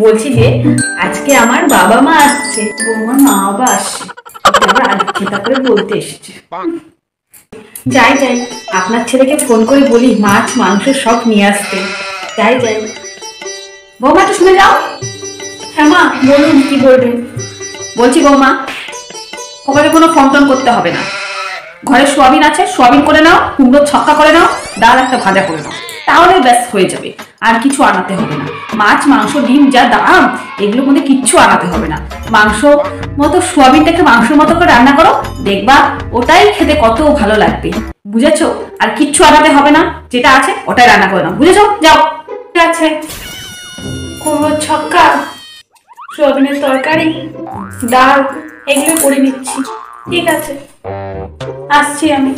বলছি যে আজকে আমার বাবা মা আসছে, বৌমার মা বাবা আসছে, আবার আদিক্ষেতা করে বলতে এসেছে। যাই যাই, আপনার ছেলেকে ফোন করে বলি মাছ মাংস সব নিয়ে আসতে। যাই যাই। বৌমা একটু শুনে যাও। হ্যাঁ মা বলুন, কি বলবেন? বলছি বৌমা, তোমাকে কোনো ফোন টোন করতে হবে না। ঘরে সোয়াবিন আছে, সোয়াবিন করে নাও, কুমড়োর ছক্কা করে নাও, ডাল একটা ভাজা করে নাও, তাহলে ব্যাস হয়ে যাবে। আর কিছু আনাতে হবে না। মাছ মাংস ডিম যা দাম, এগুলোর মধ্যে কিচ্ছু আনাতে হবে না। মাংস মতো সোয়াবিনটাকে মাংসের মতো করে রান্না করো, দেখবা ওটাই খেতে কত ভালো লাগবে। বুঝেছো? আর কিচ্ছু আনাতে হবে না, যেটা আছে ওটাই রান্না করে নাও। বুঝেছো? যাও। ঠিক আছে। কুমড়োর ছক্কা, সোয়াবিনের তরকারি, ডাল এগুলো করে নিচ্ছি। ঠিক আছে, আসছি আমি।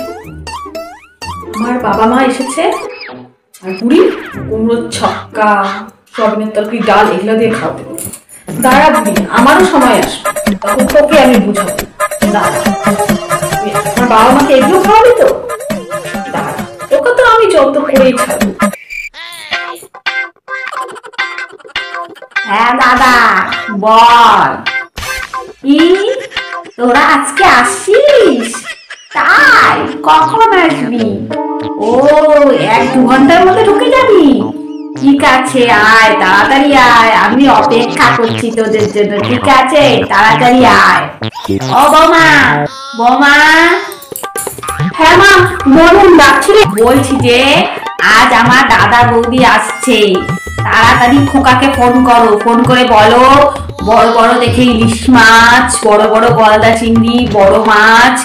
আমার বাবা মা এসেছে, আর বুড়ি কুমড়োর ছক্কা, সোয়াবিনের তরকারি, ডাল এগুলো দিয়ে খাওয়াতে। দাঁড়া বুড়ি, আমারও সময় আসবে, তখন তোকে আমি বুঝাবো। দাঁড়া, আমার বাবা মাকে এগুলো খাওয়াবি তো? দাঁড়া, ওকে তো আমি যত করেই ছাড়বো। হ্যাঁ দাদা বল। কি তোরা আজকে আসছিস? তাই কখন আসবি? ও 1-2 ঘন্টার মধ্যে ঢুকে যাবি? ঠিক আছে আয়, তাড়াতাড়ি আয়, আমি অপেক্ষা করছি তোদের জন্য। ঠিক আছে, তাড়াতাড়ি আয়। ও বৌমা, বৌমা। হ্যাঁ মা বলুন, ডাকছিলেন? বলছি যে আজ আমার দাদা বৌদি আসছে, তাড়াতাড়ি খোকাকে ফোন করো, ফোন করে বলো বড় বড় দেখে ইলিশ মাছ, বড় বড় গলদা চিংড়ি, বড় মাছ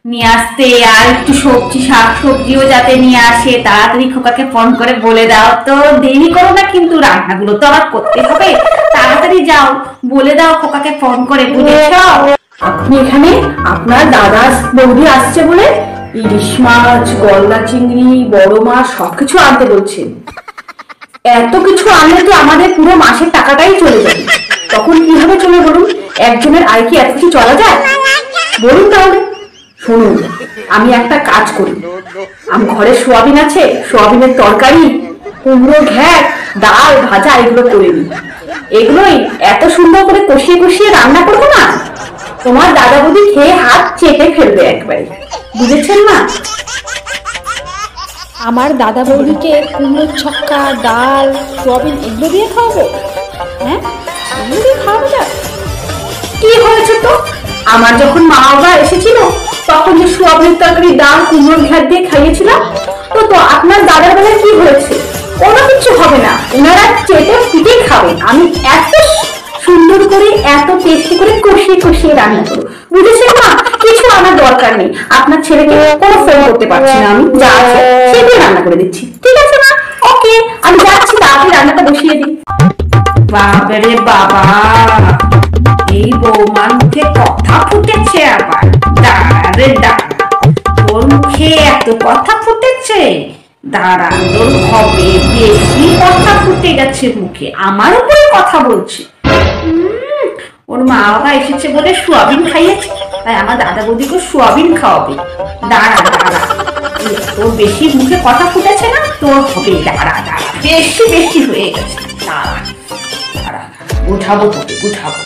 নিয়ে আসতে, আর একটু সবজি শাক সবজিও যাতে নিয়ে আসে। তাড়াতাড়ি খোকাকে ফোন করে বলে দাও তো, দেরি করো না কিন্তু, রান্নাগুলো তো আবার করতে হবে। তাড়াতাড়ি যাও, বলে দাও খোকাকে ফোন করে। বুঝেছো? আপনি এখানে আপনার দাদা বৌদি আসছে বলে ইলিশ মাছ, গলদা চিংড়ি, বড় মাছ সবকিছু আনতে বলছেন। এত কিছু আনলে তো আমাদের পুরো মাসের টাকাটাই চলে যাবে। তখন কিভাবে চলে বলুন? একজনের আয় কি এত কিছু চলা যায়? বলুন তাহলে। শুনুন, আমি একটা কাজ করি, আমি ঘরে সোয়াবিন আছে, সোয়াবিনের তরকারি, কুমড়ো ঘ্যাট, ডাল ভাজা এগুলো করে নিই। এগুলোই এত সুন্দর করে কষিয়ে কষিয়ে রান্না করবো না, তোমার দাদা বৌদি খেয়ে হাত চেটে ফেলবে একবারে। বুঝেছেন না? আমার দাদা বৌদিকে কুমড়োর ছক্কা, ডাল, সোয়াবিন এগুলো দিয়ে খাওয়াবো? হ্যাঁ, এগুলো দিয়ে খাওয়াবো যা। কি হয়েছে তো? আমার যখন মা বাবা এসেছিল তখন যে সোয়াবিনের তরকারি, ডাল, কুমড়োর ঘ্যাট দিয়ে খাইয়েছিলাম, তো আপনার দাদার বেলায় কি হয়েছে? কোনো কিছু হবে না, ওনারা চেটে পিটে খাবেন। আমি এত সুন্দর করে এত টেস্টি করে কষিয়ে কষিয়ে রান্না করবো। বুঝেছেন না? কিছু আনার দরকার নেই। আপনার ছেলেকে কোনো ফোন করতে পারছি না, আমি যা আছে সেগুলো রান্না করে দিচ্ছি। ঠিক আছে না? ওকে, আমি যাচ্ছি, তাড়াতাড়ি রান্নাটা বসিয়ে দিই। বাবারে বাবা, এই বৌমার মুখে কথা ফুটেছে আবার। দাঁড়া রে দাঁড়া, তোর মুখে এত কথা ফুটেছে, দাঁড়া তোর হবে বেশি কথা ফুটে গেছে মুখে, আমার উপরে কথা বলছে। ওর মা বাবা এসেছে বলে সোয়াবিন খাইয়েছে, তাই আমার দাদা বৌদিকে সোয়াবিন খাওয়াবে। দাঁড়া দাঁড়া, তোর বেশি মুখে কথা ফুটেছে না, তোর হবে। দাঁড়া দাঁড়া, বেশি বেশি হয়ে গেছে। দাঁড়া দাঁড়া, বুঝাবো তোকে বুঝাবো।